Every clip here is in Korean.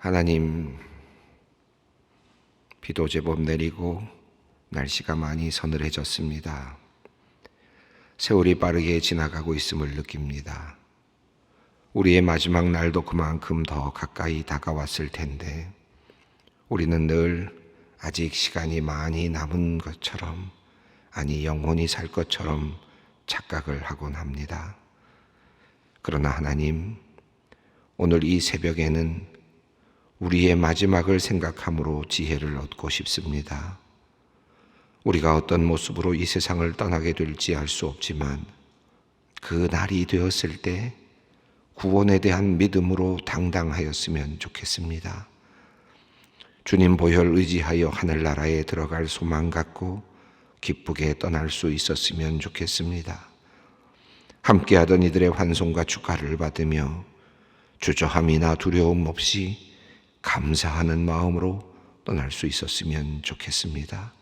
하나님, 비도 제법 내리고 날씨가 많이 서늘해졌습니다. 세월이 빠르게 지나가고 있음을 느낍니다. 우리의 마지막 날도 그만큼 더 가까이 다가왔을 텐데 우리는 늘 아직 시간이 많이 남은 것처럼, 아니 영원히 살 것처럼 착각을 하곤 합니다. 그러나 하나님, 오늘 이 새벽에는 우리의 마지막을 생각함으로 지혜를 얻고 싶습니다. 우리가 어떤 모습으로 이 세상을 떠나게 될지 알 수 없지만 그 날이 되었을 때 구원에 대한 믿음으로 당당하였으면 좋겠습니다. 주님 보혈 의지하여 하늘나라에 들어갈 소망 갖고 기쁘게 떠날 수 있었으면 좋겠습니다. 함께하던 이들의 환송과 축하를 받으며 주저함이나 두려움 없이 감사하는 마음으로 떠날 수 있었으면 좋겠습니다.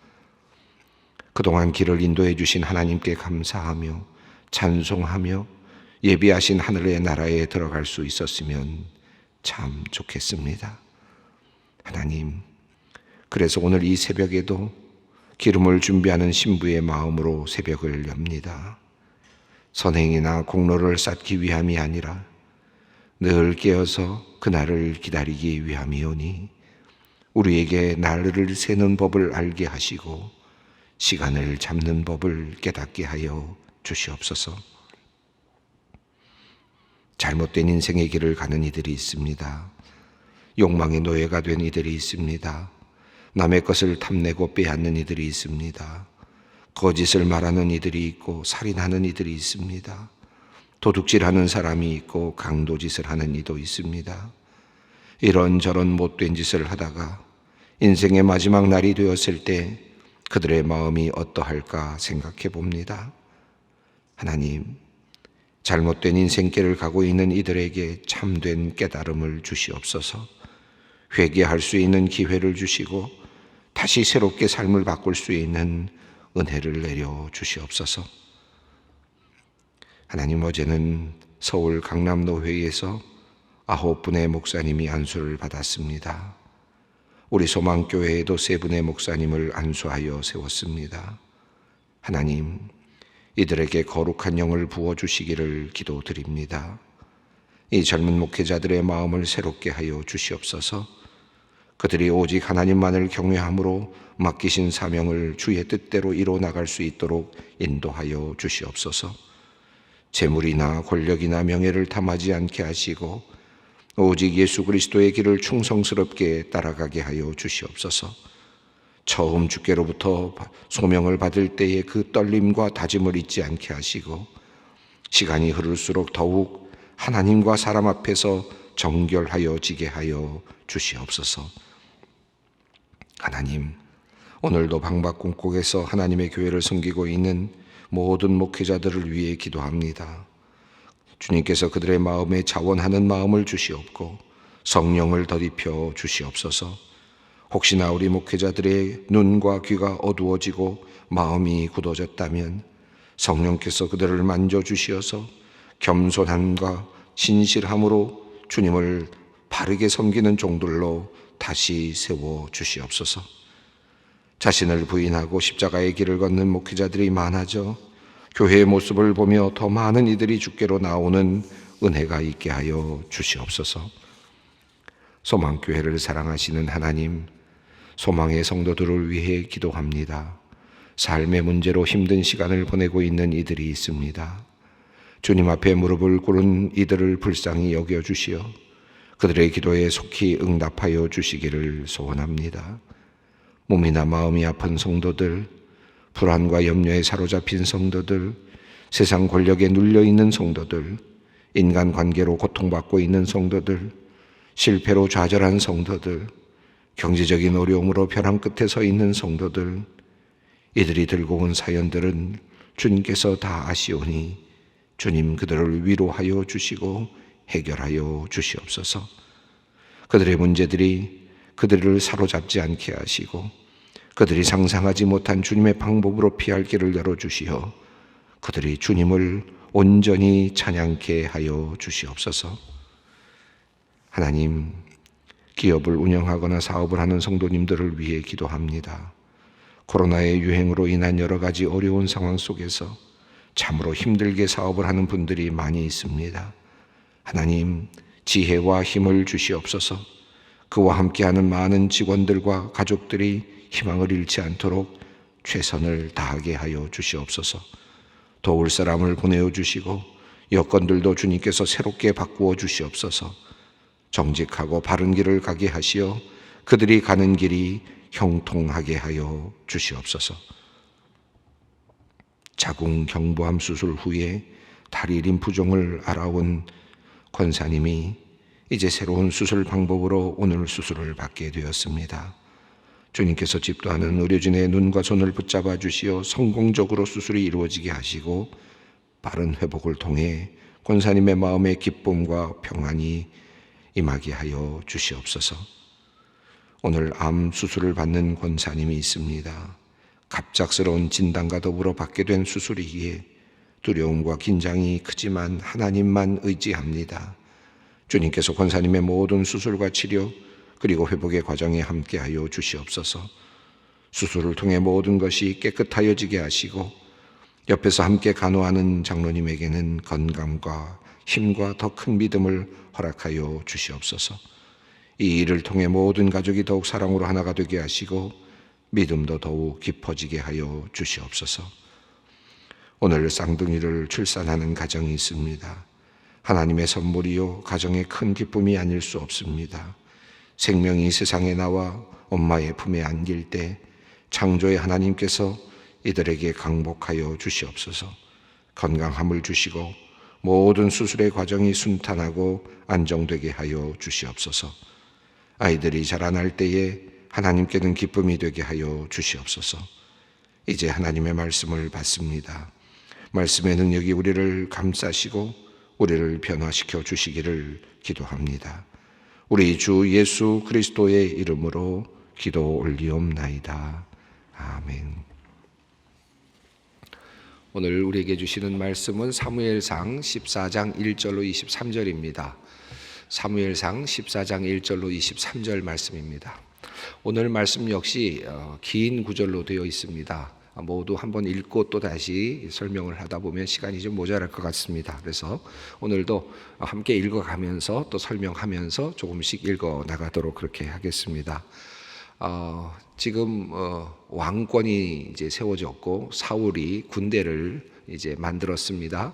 그동안 길을 인도해 주신 하나님께 감사하며 찬송하며 예비하신 하늘의 나라에 들어갈 수 있었으면 참 좋겠습니다. 하나님, 그래서 오늘 이 새벽에도 기름을 준비하는 신부의 마음으로 새벽을 엽니다. 선행이나 공로를 쌓기 위함이 아니라 늘 깨어서 그날을 기다리기 위함이오니 우리에게 날을 세는 법을 알게 하시고 시간을 잡는 법을 깨닫게 하여 주시옵소서. 잘못된 인생의 길을 가는 이들이 있습니다. 욕망의 노예가 된 이들이 있습니다. 남의 것을 탐내고 빼앗는 이들이 있습니다. 거짓을 말하는 이들이 있고 살인하는 이들이 있습니다. 도둑질하는 사람이 있고 강도짓을 하는 이도 있습니다. 이런저런 못된 짓을 하다가 인생의 마지막 날이 되었을 때 그들의 마음이 어떠할까 생각해 봅니다. 하나님, 잘못된 인생길을 가고 있는 이들에게 참된 깨달음을 주시옵소서. 회개할 수 있는 기회를 주시고 다시 새롭게 삶을 바꿀 수 있는 은혜를 내려 주시옵소서. 하나님, 어제는 서울 강남노회에서 9분의 목사님이 안수를 받았습니다. 우리 소망교회에도 3분의 목사님을 안수하여 세웠습니다. 하나님, 이들에게 거룩한 영을 부어주시기를 기도드립니다. 이 젊은 목회자들의 마음을 새롭게 하여 주시옵소서. 그들이 오직 하나님만을 경외함으로 맡기신 사명을 주의 뜻대로 이뤄나갈 수 있도록 인도하여 주시옵소서. 재물이나 권력이나 명예를 탐하지 않게 하시고 오직 예수 그리스도의 길을 충성스럽게 따라가게 하여 주시옵소서. 처음 주께로부터 소명을 받을 때의 그 떨림과 다짐을 잊지 않게 하시고 시간이 흐를수록 더욱 하나님과 사람 앞에서 정결하여지게 하여 주시옵소서. 하나님, 오늘도 방박공곡에서 하나님의 교회를 섬기고 있는 모든 목회자들을 위해 기도합니다. 주님께서 그들의 마음에 자원하는 마음을 주시옵고 성령을 더입혀 주시옵소서. 혹시나 우리 목회자들의 눈과 귀가 어두워지고 마음이 굳어졌다면 성령께서 그들을 만져주시어서 겸손함과 진실함으로 주님을 바르게 섬기는 종들로 다시 세워 주시옵소서. 자신을 부인하고 십자가의 길을 걷는 목회자들이 많아져 교회의 모습을 보며 더 많은 이들이 주께로 나오는 은혜가 있게 하여 주시옵소서. 소망교회를 사랑하시는 하나님, 소망의 성도들을 위해 기도합니다. 삶의 문제로 힘든 시간을 보내고 있는 이들이 있습니다. 주님 앞에 무릎을 꿇은 이들을 불쌍히 여겨주시어 그들의 기도에 속히 응답하여 주시기를 소원합니다. 몸이나 마음이 아픈 성도들, 불안과 염려에 사로잡힌 성도들, 세상 권력에 눌려있는 성도들, 인간관계로 고통받고 있는 성도들, 실패로 좌절한 성도들, 경제적인 어려움으로 벼랑 끝에 서 있는 성도들, 이들이 들고 온 사연들은 주님께서 다 아시오니 주님 그들을 위로하여 주시고 해결하여 주시옵소서. 그들의 문제들이 그들을 사로잡지 않게 하시고 그들이 상상하지 못한 주님의 방법으로 피할 길을 열어주시어 그들이 주님을 온전히 찬양케 하여 주시옵소서. 하나님, 기업을 운영하거나 사업을 하는 성도님들을 위해 기도합니다. 코로나의 유행으로 인한 여러 가지 어려운 상황 속에서 참으로 힘들게 사업을 하는 분들이 많이 있습니다. 하나님, 지혜와 힘을 주시옵소서. 그와 함께하는 많은 직원들과 가족들이 희망을 잃지 않도록 최선을 다하게 하여 주시옵소서. 도울 사람을 보내어 주시고 여건들도 주님께서 새롭게 바꾸어 주시옵소서. 정직하고 바른 길을 가게 하시어 그들이 가는 길이 형통하게 하여 주시옵소서. 자궁 경부암 수술 후에 다리 림프종을 알아온 권사님이 이제 새로운 수술 방법으로 오늘 수술을 받게 되었습니다. 주님께서 집도하는 의료진의 눈과 손을 붙잡아 주시어 성공적으로 수술이 이루어지게 하시고 빠른 회복을 통해 권사님의 마음의 기쁨과 평안이 임하게 하여 주시옵소서. 오늘 암 수술을 받는 권사님이 있습니다. 갑작스러운 진단과 더불어 받게 된 수술이기에 두려움과 긴장이 크지만 하나님만 의지합니다. 주님께서 권사님의 모든 수술과 치료 그리고 회복의 과정에 함께하여 주시옵소서. 수술을 통해 모든 것이 깨끗하여지게 하시고 옆에서 함께 간호하는 장로님에게는 건강과 힘과 더 큰 믿음을 허락하여 주시옵소서. 이 일을 통해 모든 가족이 더욱 사랑으로 하나가 되게 하시고 믿음도 더욱 깊어지게 하여 주시옵소서. 오늘 쌍둥이를 출산하는 가정이 있습니다. 하나님의 선물이요 가정의 큰 기쁨이 아닐 수 없습니다. 생명이 세상에 나와 엄마의 품에 안길 때 창조의 하나님께서 이들에게 강복하여 주시옵소서. 건강함을 주시고 모든 수술의 과정이 순탄하고 안정되게 하여 주시옵소서. 아이들이 자라날 때에 하나님께는 기쁨이 되게 하여 주시옵소서. 이제 하나님의 말씀을 받습니다. 말씀의 능력이 우리를 감싸시고 우리를 변화시켜 주시기를 기도합니다. 우리 주 예수 그리스도의 이름으로 기도 올리옵나이다. 아멘. 오늘 우리에게 주시는 말씀은 사무엘상 14장 1절로 23절입니다. 사무엘상 14장 1절로 23절 말씀입니다. 오늘 말씀 역시 긴 구절로 되어 있습니다. 모두 한번 읽고 또 다시 설명을 하다 보면 시간이 좀 모자랄 것 같습니다. 그래서 오늘도 함께 읽어가면서 또 설명하면서 조금씩 읽어 나가도록 그렇게 하겠습니다. 지금 왕권이 이제 세워졌고 사울이 군대를 이제 만들었습니다.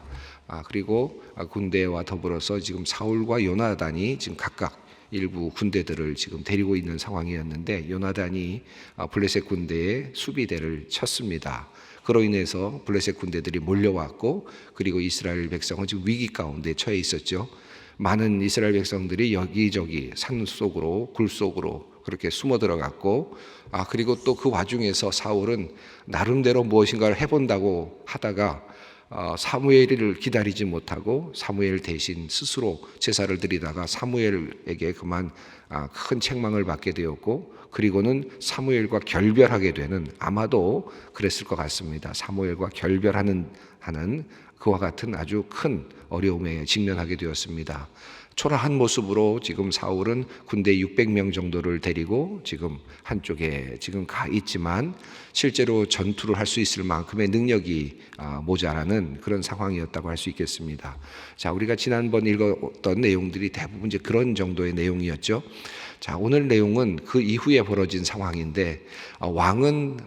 그리고 군대와 더불어서 지금 사울과 요나단이 지금 각각 일부 군대들을 지금 데리고 있는 상황이었는데 요나단이 블레셋 군대의 수비대를 쳤습니다. 그로 인해서 블레셋 군대들이 몰려왔고 그리고 이스라엘 백성은 지금 위기 가운데 처해 있었죠. 많은 이스라엘 백성들이 여기저기 산 속으로 굴 속으로 그렇게 숨어 들어갔고 그리고 또 그 와중에서 사울은 나름대로 무엇인가를 해본다고 하다가 사무엘을 기다리지 못하고 사무엘 대신 스스로 제사를 드리다가 사무엘에게 그만 큰 책망을 받게 되었고 그리고는 사무엘과 결별하게 되는 아마도 그랬을 것 같습니다. 사무엘과 결별하는 그와 같은 아주 큰 어려움에 직면하게 되었습니다. 초라한 모습으로 지금 사울은 군대 600명 정도를 데리고 지금 한쪽에 지금 가 있지만 실제로 전투를 할 수 있을 만큼의 능력이 모자라는 그런 상황이었다고 할 수 있겠습니다. 자, 우리가 지난번 읽었던 내용들이 대부분 이제 그런 정도의 내용이었죠. 자, 오늘 내용은 그 이후에 벌어진 상황인데 왕은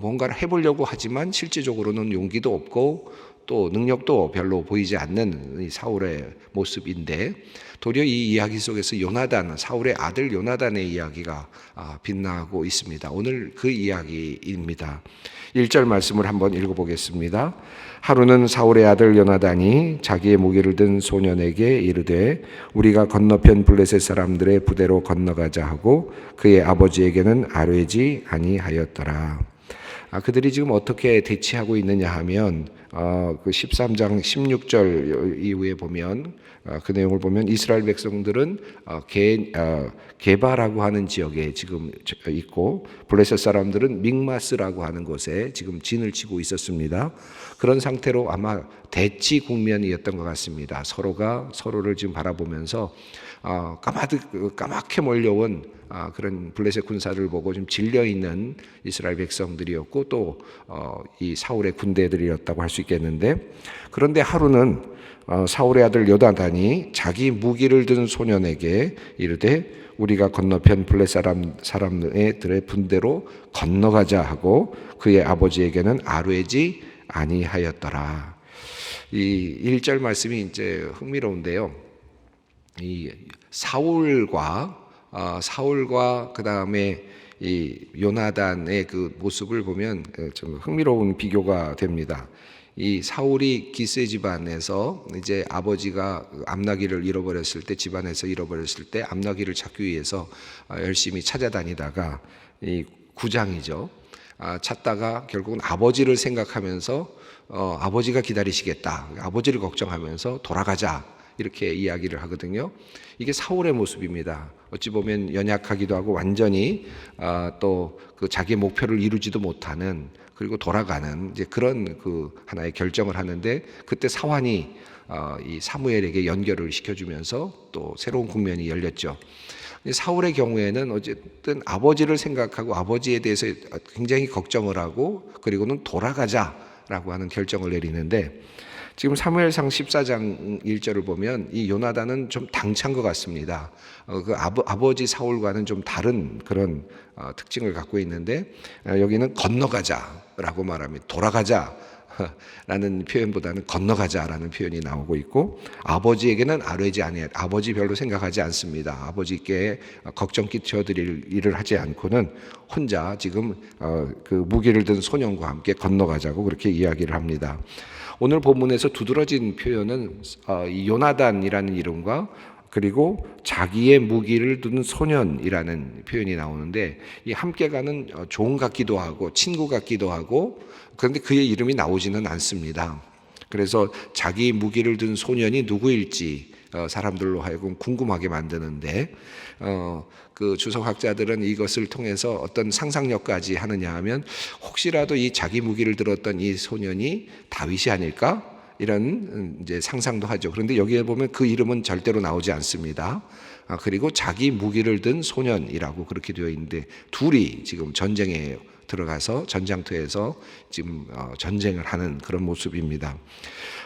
뭔가를 해보려고 하지만 실질적으로는 용기도 없고 또 능력도 별로 보이지 않는 이 사울의 모습인데 도리어 이 이야기 속에서 요나단, 사울의 아들 요나단의 이야기가 빛나고 있습니다. 오늘 그 이야기입니다. 1절 말씀을 한번 읽어보겠습니다. 하루는 사울의 아들 요나단이 자기의 무기를 든 소년에게 이르되 우리가 건너편 블레셋 사람들의 부대로 건너가자 하고 그의 아버지에게는 아뢰지 아니하였더라. 그들이 지금 어떻게 대치하고 있느냐 하면 그 13장 16절 이후에 보면 그 내용을 보면 이스라엘 백성들은 게바라고 하는 지역에 지금 있고 블레셋 사람들은 믹마스라고 하는 곳에 지금 진을 치고 있었습니다. 그런 상태로 아마 대치 국면이었던 것 같습니다. 서로가 서로를 지금 바라보면서 까맣게 몰려온 그런 블레셋 군사를 보고 좀 질려 있는 이스라엘 백성들이었고 또 이 사울의 군대들이었다고 할 수 있겠는데, 그런데 하루는 사울의 아들 요나단이 자기 무기를 든 소년에게 이르되 우리가 건너편 블레셋 사람들의 분대로 건너가자 하고 그의 아버지에게는 아뢰지 아니하였더라. 이 1절 말씀이 이제 흥미로운데요. 이 사울과 그 다음에 이 요나단의 그 모습을 보면 좀 흥미로운 비교가 됩니다. 이 사울이 기스 집안에서 이제 아버지가 암나귀를 잃어버렸을 때, 집안에서 잃어버렸을 때 암나귀를 찾기 위해서 열심히 찾아다니다가 이 구장이죠. 찾다가 결국은 아버지를 생각하면서 아버지가 기다리시겠다, 아버지를 걱정하면서 돌아가자 이렇게 이야기를 하거든요. 이게 사울의 모습입니다. 어찌 보면 연약하기도 하고 완전히 또 그 자기의 목표를 이루지도 못하는, 그리고 돌아가는 이제 그런 그 하나의 결정을 하는데, 그때 사환이 이 사무엘에게 연결을 시켜주면서 또 새로운 국면이 열렸죠. 사울의 경우에는 어쨌든 아버지를 생각하고 아버지에 대해서 굉장히 걱정을 하고 그리고는 돌아가자라고 하는 결정을 내리는데, 지금 사무엘상 14장 1절을 보면 이 요나단은 좀 당찬 것 같습니다. 그 아버지 사울과는 좀 다른 그런 특징을 갖고 있는데, 여기는 건너가자라고 말합니다. 돌아가자라는 표현보다는 건너가자라는 표현이 나오고 있고, 아버지에게는 아뢰지 아니하여, 아버지 별로 생각하지 않습니다. 아버지께 걱정 끼쳐드릴 일을 하지 않고는 혼자 지금 그 무기를 든 소년과 함께 건너가자고 그렇게 이야기를 합니다. 오늘 본문에서 두드러진 표현은 이 요나단이라는 이름과 그리고 자기의 무기를 둔 소년이라는 표현이 나오는데, 이 함께 가는 종 같기도 하고 친구 같기도 하고, 그런데 그의 이름이 나오지는 않습니다. 그래서 자기 무기를 든 소년이 누구일지 사람들로 하여금 궁금하게 만드는데, 그 주석학자들은 이것을 통해서 어떤 상상력까지 하느냐 하면, 혹시라도 이 자기 무기를 들었던 이 소년이 다윗이 아닐까? 이런 이제 상상도 하죠. 그런데 여기에 보면 그 이름은 절대로 나오지 않습니다. 그리고 자기 무기를 든 소년이라고 그렇게 되어 있는데, 둘이 지금 전쟁에 들어가서 전장터에서 지금 전쟁을 하는 그런 모습입니다.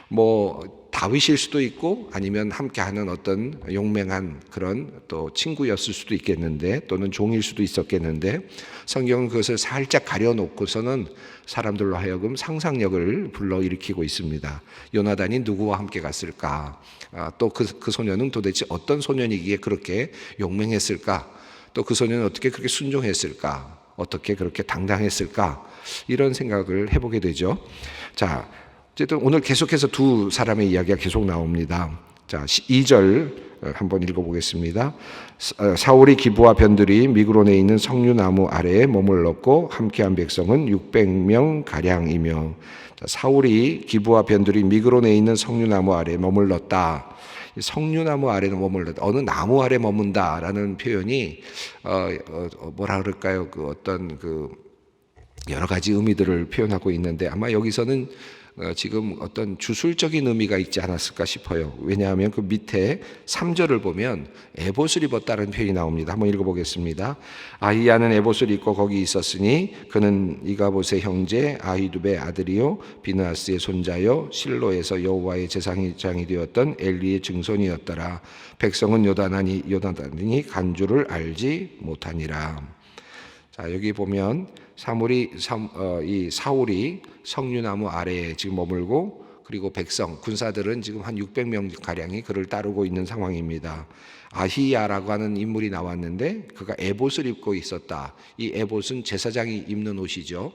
뭐 다윗일 수도 있고 아니면 함께하는 어떤 용맹한 그런 또 친구였을 수도 있겠는데, 또는 종일 수도 있었겠는데, 성경은 그것을 살짝 가려놓고서는 사람들로 하여금 상상력을 불러일으키고 있습니다. 요나단이 누구와 함께 갔을까? 또 그 소년은 도대체 어떤 소년이기에 그렇게 용맹했을까? 또 그 소년은 어떻게 그렇게 순종했을까? 어떻게 그렇게 당당했을까? 이런 생각을 해보게 되죠. 자, 어쨌든 오늘 계속해서 두 사람의 이야기가 계속 나옵니다. 자, 2절 한번 읽어보겠습니다. 사울이 기브와 변들이 미그론에 있는 석류나무 아래에 머물렀고 함께한 백성은 600명 가량이며, 사울이 기브와 변들이 미그론에 있는 석류나무 아래에 머물렀다. 석류나무 아래에 머물렀다. 어느 나무 아래 머문다라는 표현이 뭐라 그럴까요? 그 어떤 그 여러 가지 의미들을 표현하고 있는데, 아마 여기서는 지금 어떤 주술적인 의미가 있지 않았을까 싶어요. 왜냐하면 그 밑에 3절을 보면 에봇을 입었다는 표현이 나옵니다. 한번 읽어보겠습니다. 아히야는 에봇을 입고 거기 있었으니 그는 이가봇의 형제 아히두베의 아들이요 비느하스의 손자요 실로에서 여호와의 제사장이 되었던 엘리의 증손이었더라. 백성은 요나단이 간주를 알지 못하니라. 자, 여기 보면 이 사울이 석류나무 아래에 지금 머물고, 그리고 백성, 군사들은 지금 한 600명 가량이 그를 따르고 있는 상황입니다. 아히야라고 하는 인물이 나왔는데 그가 에봇을 입고 있었다. 이 에봇은 제사장이 입는 옷이죠.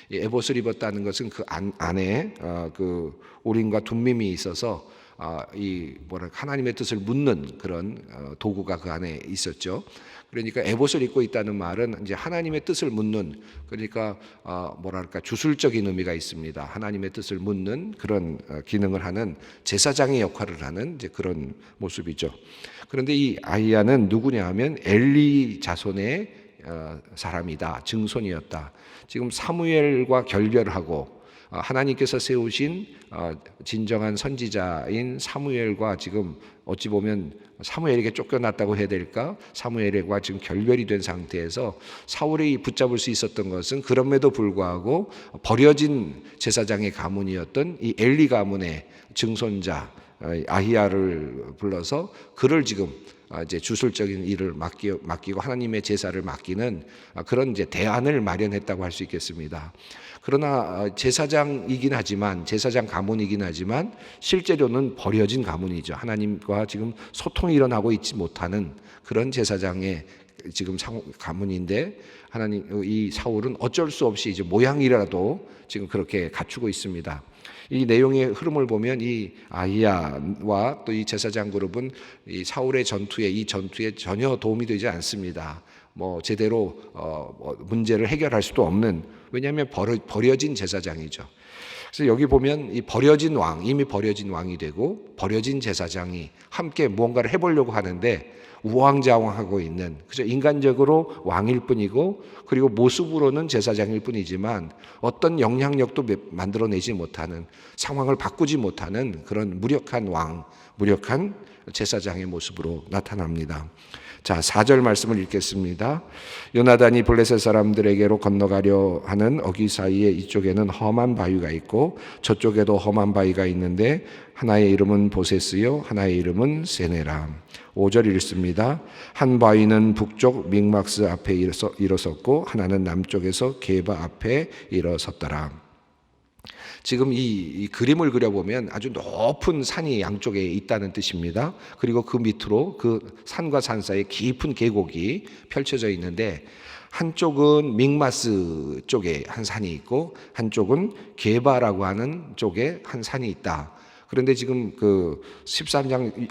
이 에봇을 입었다는 것은 그 안에 그 우림과 둠밈이 있어서 하나님의 뜻을 묻는 그런 도구가 그 안에 있었죠. 그러니까 에봇을 입고 있다는 말은 이제 하나님의 뜻을 묻는, 그러니까 주술적인 의미가 있습니다. 하나님의 뜻을 묻는 그런 기능을 하는 제사장의 역할을 하는 이제 그런 모습이죠. 그런데 이 아히야는 누구냐 하면 엘리 자손의 사람이다, 증손이었다. 지금 사무엘과 결별하고 하나님께서 세우신 진정한 선지자인 사무엘과 지금 어찌 보면 사무엘에게 쫓겨났다고 해야 될까? 사무엘과 지금 결별이 된 상태에서 사울이 붙잡을 수 있었던 것은 그럼에도 불구하고 버려진 제사장의 가문이었던 이 엘리 가문의 증손자 아히야를 불러서 그를 지금 이제 주술적인 일을 맡기고 하나님의 제사를 맡기는 그런 이제 대안을 마련했다고 할 수 있겠습니다. 그러나 제사장이긴 하지만, 제사장 가문이긴 하지만 실제로는 버려진 가문이죠. 하나님과 지금 소통이 일어나고 있지 못하는 그런 제사장의 지금 가문인데, 이 사울은 어쩔 수 없이 이제 모양이라도 지금 그렇게 갖추고 있습니다. 이 내용의 흐름을 보면 이 아히야와 또 이 제사장 그룹은 이 사울의 전투에 전혀 도움이 되지 않습니다. 제대로 문제를 해결할 수도 없는, 왜냐하면 버려진 제사장이죠. 그래서 여기 보면 이 버려진 왕, 이미 버려진 왕이 되고 버려진 제사장이 함께 무언가를 해보려고 하는데 우왕좌왕하고 있는, 그죠? 인간적으로 왕일 뿐이고, 그리고 모습으로는 제사장일 뿐이지만 어떤 영향력도 만들어내지 못하는, 상황을 바꾸지 못하는 그런 무력한 왕, 무력한 제사장의 모습으로 나타납니다. 자, 4절 말씀을 읽겠습니다. 요나단이 블레셋 사람들에게로 건너가려 하는 어귀 사이에 이쪽에는 험한 바위가 있고 저쪽에도 험한 바위가 있는데 하나의 이름은 보세스요 하나의 이름은 세네라. 5절 읽습니다. 한 바위는 북쪽 믹막스 앞에 일어섰고 하나는 남쪽에서 게바 앞에 일어섰더라. 지금 이 그림을 그려보면 아주 높은 산이 양쪽에 있다는 뜻입니다. 그리고 그 밑으로 그 산과 산 사이에 깊은 계곡이 펼쳐져 있는데, 한쪽은 믹마스 쪽에 한 산이 있고 한쪽은 게바라고 하는 쪽에 한 산이 있다. 그런데 지금 그 13장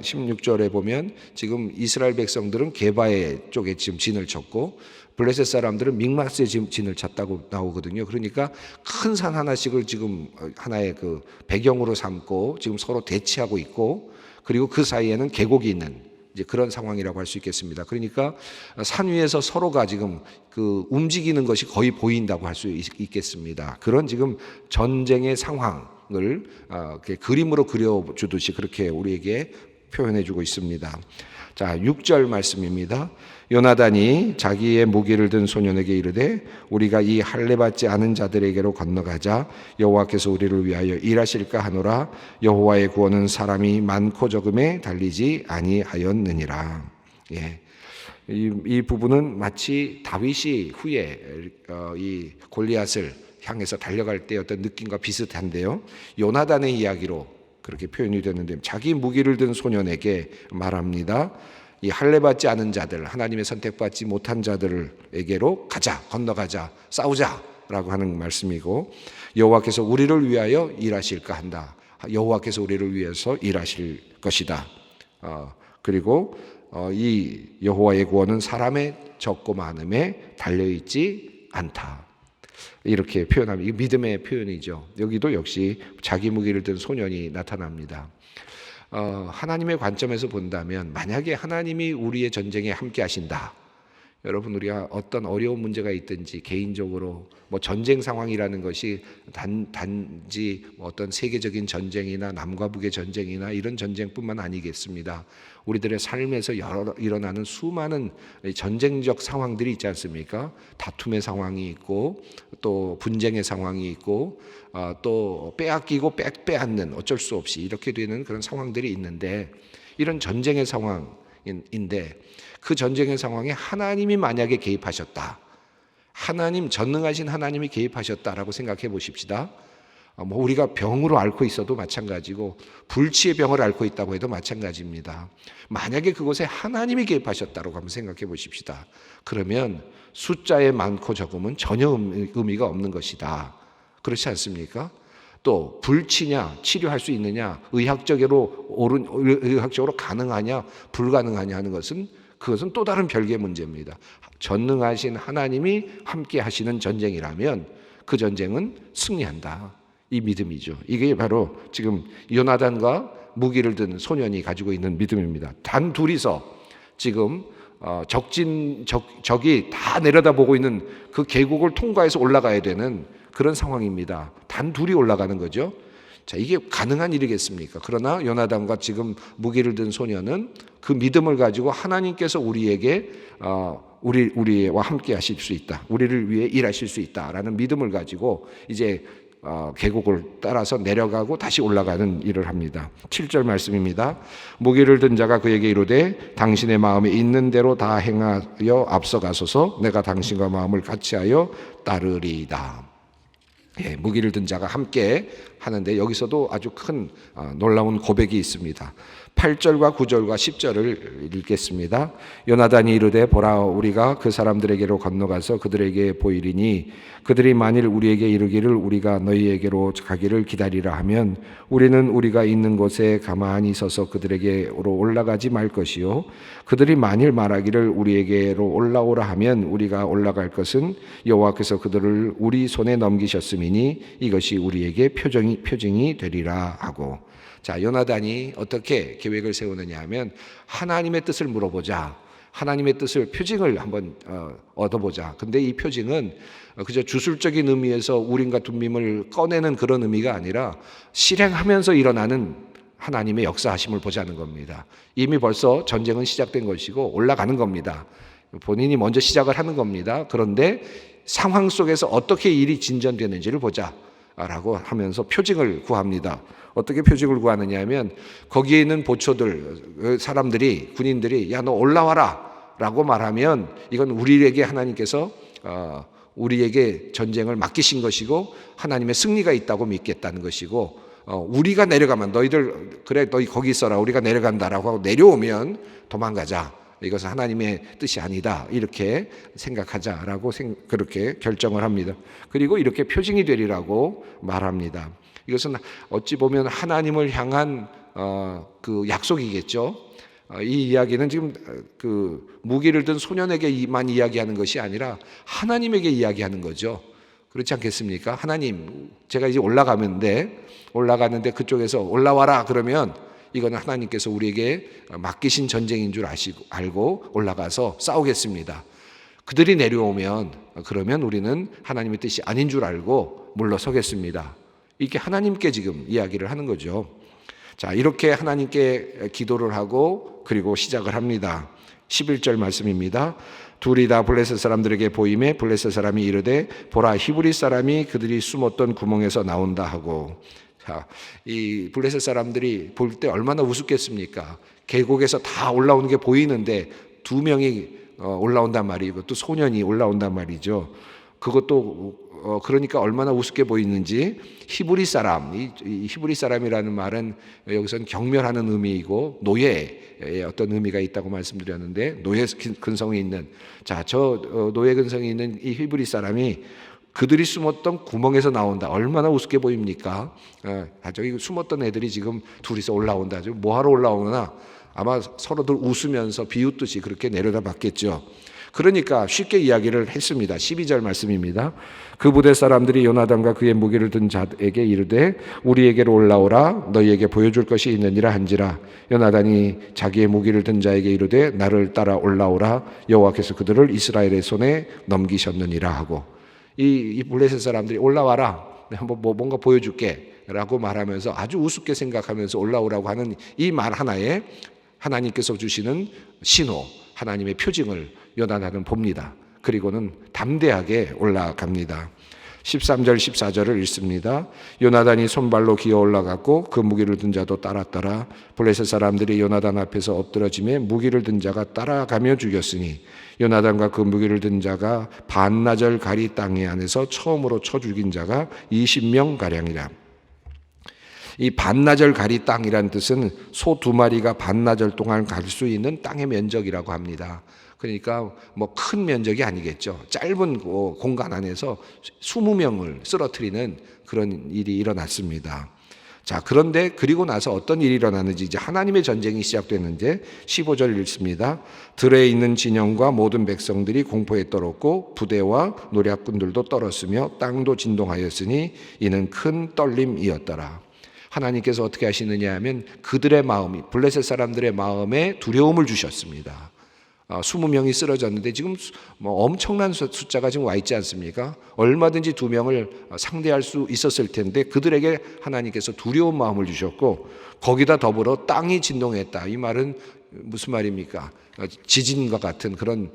16절에 보면 지금 이스라엘 백성들은 게바의 쪽에 지금 진을 쳤고 블레셋 사람들은 믹마스에 지금 진을 쳤다고 나오거든요. 그러니까 큰 산 하나씩을 지금 하나의 그 배경으로 삼고 지금 서로 대치하고 있고, 그리고 그 사이에는 계곡이 있는 이제 그런 상황이라고 할 수 있겠습니다. 그러니까 산 위에서 서로가 지금 그 움직이는 것이 거의 보인다고 할 수 있겠습니다. 그런 지금 전쟁의 상황을 그림으로 그려주듯이 그렇게 우리에게 표현해주고 있습니다. 자, 6절 말씀입니다. 요나단이 자기의 무기를 든 소년에게 이르되 우리가 이 할례 받지 않은 자들에게로 건너가자. 여호와께서 우리를 위하여 일하실까 하노라. 여호와의 구원은 사람이 많고 적음에 달리지 아니하였느니라. 예. 이 부분은 마치 다윗이 후에 이 골리앗을 향해서 달려갈 때 어떤 느낌과 비슷한데요. 요나단의 이야기로 그렇게 표현이 되는데, 자기 무기를 든 소년에게 말합니다. 이 할례 받지 않은 자들, 하나님의 선택받지 못한 자들에게로 가자, 건너가자, 싸우자라고 하는 말씀이고, 여호와께서 우리를 위하여 일하실까 한다. 여호와께서 우리를 위해서 일하실 것이다. 그리고 이 여호와의 구원은 사람의 적고 많음에 달려있지 않다. 이렇게 표현하면 이게 믿음의 표현이죠. 여기도 역시 자기 무기를 든 소년이 나타납니다. 하나님의 관점에서 본다면 만약에 하나님이 우리의 전쟁에 함께 하신다. 여러분, 우리가 어떤 어려운 문제가 있든지 개인적으로 전쟁 상황이라는 것이 단지 어떤 세계적인 전쟁이나 남과 북의 전쟁이나 이런 전쟁뿐만 아니겠습니다. 우리들의 삶에서 일어나는 수많은 전쟁적 상황들이 있지 않습니까? 다툼의 상황이 있고 또 분쟁의 상황이 있고 또 빼앗기고 빼앗는 어쩔 수 없이 이렇게 되는 그런 상황들이 있는데, 이런 전쟁의 상황인데 그 전쟁의 상황에 하나님이 만약에 개입하셨다. 하나님, 전능하신 하나님이 개입하셨다라고 생각해 보십시다. 우리가 병으로 앓고 있어도 마찬가지고 불치의 병을 앓고 있다고 해도 마찬가지입니다. 만약에 그곳에 하나님이 개입하셨다고 한번 생각해 보십시다. 그러면 숫자의 많고 적음은 전혀 의미가 없는 것이다. 그렇지 않습니까? 또 불치냐, 치료할 수 있느냐, 의학적으로 가능하냐, 불가능하냐 하는 그것은 또 다른 별개의 문제입니다. 전능하신 하나님이 함께 하시는 전쟁이라면 그 전쟁은 승리한다. 이 믿음이죠. 이게 바로 지금 요나단과 무기를 든 소년이 가지고 있는 믿음입니다. 단 둘이서 지금 적이 다 내려다보고 있는 그 계곡을 통과해서 올라가야 되는 그런 상황입니다. 단 둘이 올라가는 거죠. 자, 이게 가능한 일이겠습니까? 그러나 요나단과 지금 무기를 든 소년은 그 믿음을 가지고 하나님께서 우리에게 우리와 함께 하실 수 있다, 우리를 위해 일하실 수 있다라는 믿음을 가지고 이제 계곡을 따라서 내려가고 다시 올라가는 일을 합니다. 7절 말씀입니다. 무기를 든 자가 그에게 이르되 당신의 마음에 있는 대로 다 행하여 앞서가소서. 내가 당신과 마음을 같이하여 따르리이다. 예, 무기를 든 자가 함께 하는데 여기서도 아주 큰 놀라운 고백이 있습니다. 8절과 9절과 10절을 읽겠습니다. 요나단이 이르되 보라, 우리가 그 사람들에게로 건너가서 그들에게 보이리니 그들이 만일 우리에게 이르기를 우리가 너희에게로 가기를 기다리라 하면 우리는 우리가 있는 곳에 가만히 서서 그들에게로 올라가지 말 것이요, 그들이 만일 말하기를 우리에게로 올라오라 하면 우리가 올라갈 것은 여호와께서 그들을 우리 손에 넘기셨음이니 이것이 우리에게 표징이 되리라 하고. 자, 요나단이 어떻게 계획을 세우느냐 하면 하나님의 뜻을 물어보자, 하나님의 뜻을 표징을 한번 얻어보자. 근데 이 표징은 그저 주술적인 의미에서 우림과 둠밈을 꺼내는 그런 의미가 아니라 실행하면서 일어나는 하나님의 역사하심을 보자는 겁니다. 이미 벌써 전쟁은 시작된 것이고 올라가는 겁니다. 본인이 먼저 시작을 하는 겁니다. 그런데 상황 속에서 어떻게 일이 진전되는지를 보자 라고 하면서 표징을 구합니다. 어떻게 표징을 구하느냐 하면 거기에 있는 보초들, 사람들이, 군인들이 야, 너 올라와라 라고 말하면 이건 우리에게 하나님께서 우리에게 전쟁을 맡기신 것이고 하나님의 승리가 있다고 믿겠다는 것이고, 우리가 내려가면 너희들 그래 너희 거기 있어라, 우리가 내려간다라고 하고 내려오면 도망가자, 이것은 하나님의 뜻이 아니다 이렇게 생각하자라고 그렇게 결정을 합니다. 그리고 이렇게 표징이 되리라고 말합니다. 이것은 어찌 보면 하나님을 향한 그 약속이겠죠. 이 이야기는 지금 그 무기를 든 소년에게만 이야기하는 것이 아니라 하나님에게 이야기하는 거죠. 그렇지 않겠습니까? 하나님, 제가 이제 올라가는데 그쪽에서 올라와라 그러면 이거는 하나님께서 우리에게 맡기신 전쟁인 줄 알고 올라가서 싸우겠습니다. 그들이 내려오면 그러면 우리는 하나님의 뜻이 아닌 줄 알고 물러서겠습니다. 이렇게 하나님께 지금 이야기를 하는 거죠. 자, 이렇게 하나님께 기도를 하고 그리고 시작을 합니다. 11절 말씀입니다. 둘이 다 블레셋 사람들에게 보임에 블레셋 사람이 이르되 보라, 히브리 사람이 그들이 숨었던 구멍에서 나온다 하고. 자, 이 블레셋 사람들이 볼 때 얼마나 우습겠습니까? 계곡에서 다 올라오는 게 보이는데 두 명이 올라온단 말이고 또 소년이 올라온단 말이죠. 그것도 그러니까 얼마나 우습게 보이는지. 히브리 사람, 이 히브리 사람이라는 말은 여기서는 경멸하는 의미이고 노예의 어떤 의미가 있다고 말씀드렸는데, 노예 근성이 있는, 자, 노예 근성이 있는 이 히브리 사람이 그들이 숨었던 구멍에서 나온다. 얼마나 우습게 보입니까? 저기 숨었던 애들이 지금 둘이서 올라온다. 뭐하러 올라오나 아마 서로들 웃으면서 비웃듯이 그렇게 내려다봤겠죠. 그러니까 쉽게 이야기를 했습니다. 12절 말씀입니다. 그 부대 사람들이 요나단과 그의 무기를 든 자에게 이르되 우리에게로 올라오라, 너희에게 보여줄 것이 있느니라 한지라. 요나단이 자기의 무기를 든 자에게 이르되 나를 따라 올라오라, 여호와께서 그들을 이스라엘의 손에 넘기셨느니라 하고. 이 블레셋 사람들이 올라와라, 한번 뭔가 보여줄게 라고 말하면서 아주 우습게 생각하면서 올라오라고 하는 이 말 하나에 하나님께서 주시는 신호, 하나님의 표징을 요나단은 봅니다. 그리고는 담대하게 올라갑니다. 13절 14절을 읽습니다. 요나단이 손발로 기어 올라갔고 그 무기를 든 자도 따랐더라. 블레셋 사람들이 요나단 앞에서 엎드러짐에 무기를 든 자가 따라가며 죽였으니 요나단과 그 무기를 든 자가 반나절 가리 땅에 안에서 처음으로 쳐 죽인 자가 20명 가량이라. 이 반나절 가리 땅이란 뜻은 소 2마리가 반나절 동안 갈 수 있는 땅의 면적이라고 합니다. 그러니까 뭐 큰 면적이 아니겠죠. 짧은 공간 안에서 20명을 쓰러뜨리는 그런 일이 일어났습니다. 자, 그런데 그리고 나서 어떤 일이 일어나는지 이제 하나님의 전쟁이 시작됐는데 15절 읽습니다. 들에 있는 진영과 모든 백성들이 공포에 떨었고 부대와 노략군들도 떨었으며 땅도 진동하였으니 이는 큰 떨림이었더라. 하나님께서 어떻게 하시느냐 하면 그들의 마음이, 블레셋 사람들의 마음에 두려움을 주셨습니다. 20명이 쓰러졌는데 지금 뭐 엄청난 숫자가 지금 와 있지 않습니까? 얼마든지 2명을 상대할 수 있었을 텐데 그들에게 하나님께서 두려운 마음을 주셨고 거기다 더불어 땅이 진동했다. 이 말은 무슨 말입니까? 지진과 같은 그런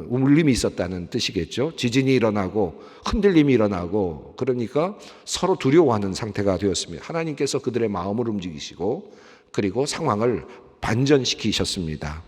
울림이 있었다는 뜻이겠죠. 지진이 일어나고 흔들림이 일어나고 그러니까 서로 두려워하는 상태가 되었습니다. 하나님께서 그들의 마음을 움직이시고 그리고 상황을 반전시키셨습니다.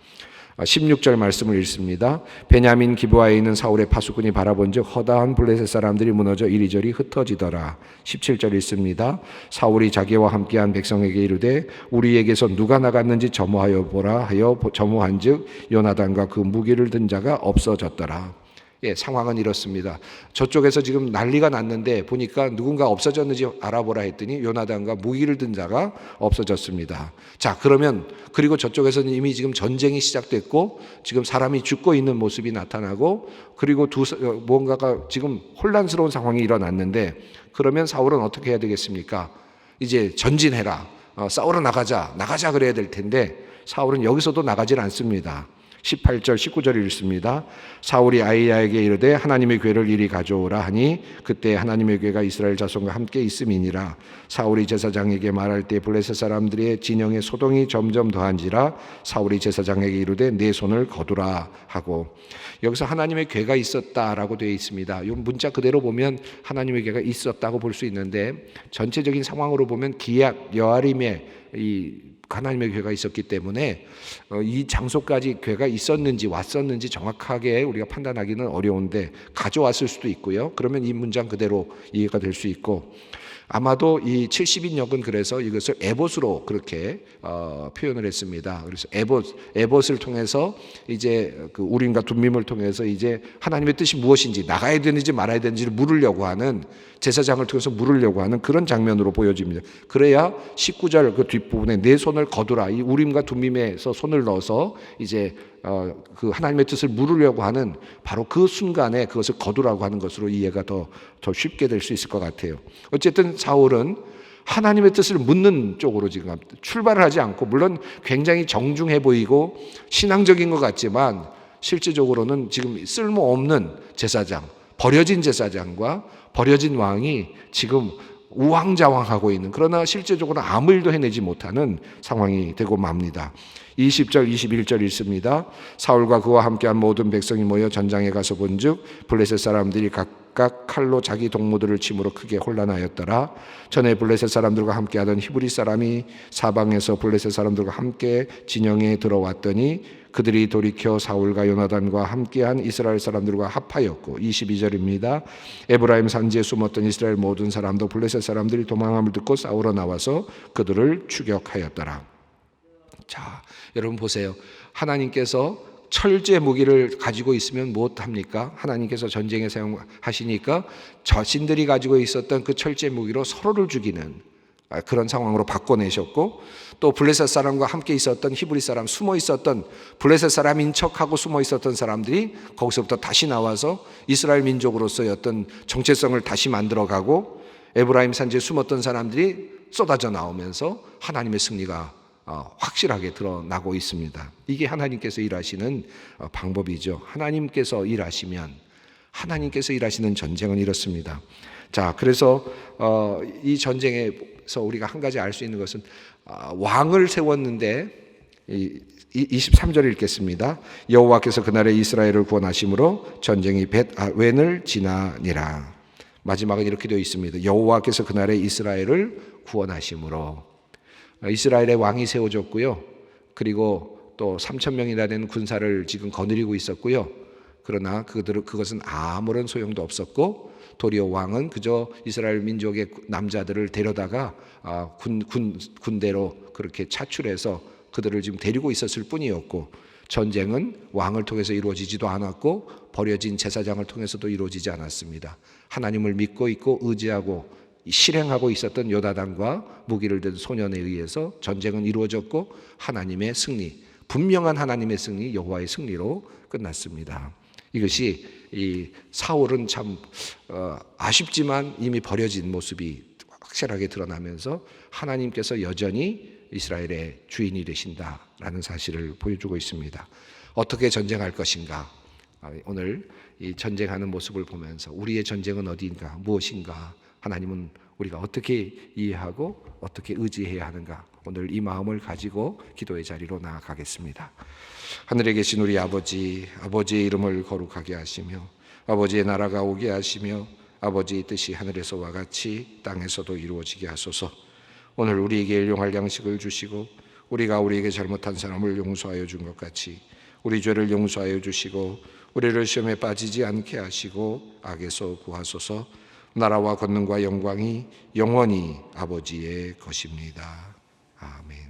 16절 말씀을 읽습니다. 베냐민 기브아에 있는 사울의 파수꾼이 바라본즉 허다한 블레셋 사람들이 무너져 이리저리 흩어지더라. 17절 읽습니다. 사울이 자기와 함께한 백성에게 이르되 우리에게서 누가 나갔는지 점호하여 보라 하여 점호한즉 요나단과 그 무기를 든 자가 없어졌더라. 예, 상황은 이렇습니다. 저쪽에서 지금 난리가 났는데 보니까 누군가 없어졌는지 알아보라 했더니 요나단과 무기를 든 자가 없어졌습니다. 자, 그러면 그리고 저쪽에서는 이미 지금 전쟁이 시작됐고 지금 사람이 죽고 있는 모습이 나타나고 그리고 뭔가가 지금 혼란스러운 상황이 일어났는데 그러면 사울은 어떻게 해야 되겠습니까? 이제 전진해라. 싸우러 나가자 그래야 될 텐데 사울은 여기서도 나가질 않습니다. 18절 19절 읽습니다. 사울이 아히야에게 이르되 하나님의 궤를 이리 가져오라 하니 그때 하나님의 궤가 이스라엘 자손과 함께 있음이니라. 사울이 제사장에게 말할 때 블레셋 사람들의 진영의 소동이 점점 더한지라 사울이 제사장에게 이르되 내 손을 거두라 하고 여기서 하나님의 궤가 있었다라고 되어 있습니다. 이 문자 그대로 보면 하나님의 궤가 있었다고 볼 수 있는데 전체적인 상황으로 보면 기얏 여아림에 이 하나님의 궤가 있었기 때문에 이 장소까지 궤가 있었는지 왔었는지 정확하게 우리가 판단하기는 어려운데 가져왔을 수도 있고요. 그러면 이 문장 그대로 이해가 될 수 있고 아마도 이 70인역은 그래서 이것을 에봇으로 그렇게 표현을 했습니다. 그래서 에봇을 통해서 이제 그 우림과 둠밈을 통해서 이제 하나님의 뜻이 무엇인지 나가야 되는지 말아야 되는지를 물으려고 하는 제사장을 통해서 물으려고 하는 그런 장면으로 보여집니다. 그래야 19절 그 뒷부분에 내 손을 거두라 이 우림과 둠밈에서 손을 넣어서 이제 그 하나님의 뜻을 물으려고 하는 바로 그 순간에 그것을 거두라고 하는 것으로 이해가 더 쉽게 될 수 있을 것 같아요. 어쨌든 사울은 하나님의 뜻을 묻는 쪽으로 지금 출발을 하지 않고 물론 굉장히 정중해 보이고 신앙적인 것 같지만 실제적으로는 지금 쓸모없는 제사장, 버려진 제사장과 버려진 왕이 지금 우왕좌왕하고 있는 그러나 실제적으로 아무 일도 해내지 못하는 상황이 되고 맙니다. 20절 21절 읽습니다. 사울과 그와 함께한 모든 백성이 모여 전장에 가서 본즉 블레셋 사람들이 각각 칼로 자기 동무들을 침으로 크게 혼란하였더라. 전에 블레셋 사람들과 함께하던 히브리 사람이 사방에서 블레셋 사람들과 함께 진영에 들어왔더니 그들이 돌이켜 사울과 요나단과 함께한 이스라엘 사람들과 합하였고 22절입니다. 에브라임 산지에 숨었던 이스라엘 모든 사람도 블레셋 사람들이 도망함을 듣고 싸우러 나와서 그들을 추격하였더라. 자, 여러분 보세요. 하나님께서 철제 무기를 가지고 있으면 무엇합니까? 하나님께서 전쟁에 사용하시니까 자신들이 가지고 있었던 그 철제 무기로 서로를 죽이는 그런 상황으로 바꿔내셨고 또 블레셋 사람과 함께 있었던 히브리 사람 숨어 있었던 블레셋 사람인 척하고 숨어 있었던 사람들이 거기서부터 다시 나와서 이스라엘 민족으로서의 어떤 정체성을 다시 만들어가고 에브라임 산지에 숨었던 사람들이 쏟아져 나오면서 하나님의 승리가 확실하게 드러나고 있습니다. 이게 하나님께서 일하시는 방법이죠. 하나님께서 일하시면 하나님께서 일하시는 전쟁은 이렇습니다. 자, 그래서 이 전쟁에서 우리가 한 가지 알 수 있는 것은 왕을 세웠는데 23절 읽겠습니다. 여호와께서 그날에 이스라엘을 구원하심으로 전쟁이 벳아웬을 지나니라. 마지막은 이렇게 되어 있습니다. 여호와께서 그날에 이스라엘을 구원하심으로 이스라엘의 왕이 세워졌고요. 그리고 또 3,000명이나 되는 군사를 지금 거느리고 있었고요. 그러나 그것은 아무런 소용도 없었고 도리어 왕은 그저 이스라엘 민족의 남자들을 데려다가 군대로 그렇게 차출해서 그들을 지금 데리고 있었을 뿐이었고, 전쟁은 왕을 통해서 이루어지지도 않았고 버려진 제사장을 통해서도 이루어지지 않았습니다. 하나님을 믿고 있고 의지하고 실행하고 있었던 요다단과 무기를 든 소년에 의해서 전쟁은 이루어졌고 하나님의 승리, 분명한 하나님의 승리, 여호와의 승리로 끝났습니다. 이것이 이 사울은 참 아쉽지만 이미 버려진 모습이 확실하게 드러나면서 하나님께서 여전히 이스라엘의 주인이 되신다라는 사실을 보여주고 있습니다. 어떻게 전쟁할 것인가? 오늘 이 전쟁하는 모습을 보면서 우리의 전쟁은 어디인가, 무엇인가, 하나님은 우리가 어떻게 이해하고 어떻게 의지해야 하는가, 오늘 이 마음을 가지고 기도의 자리로 나아가겠습니다. 하늘에 계신 우리 아버지, 아버지의 이름을 거룩하게 하시며 아버지의 나라가 오게 하시며 아버지의 뜻이 하늘에서와 같이 땅에서도 이루어지게 하소서. 오늘 우리에게 일용할 양식을 주시고 우리가 우리에게 잘못한 사람을 용서하여 준 것 같이 우리 죄를 용서하여 주시고 우리를 시험에 빠지지 않게 하시고 악에서 구하소서. 나라와 권능과 영광이 영원히 아버지의 것입니다. 아멘.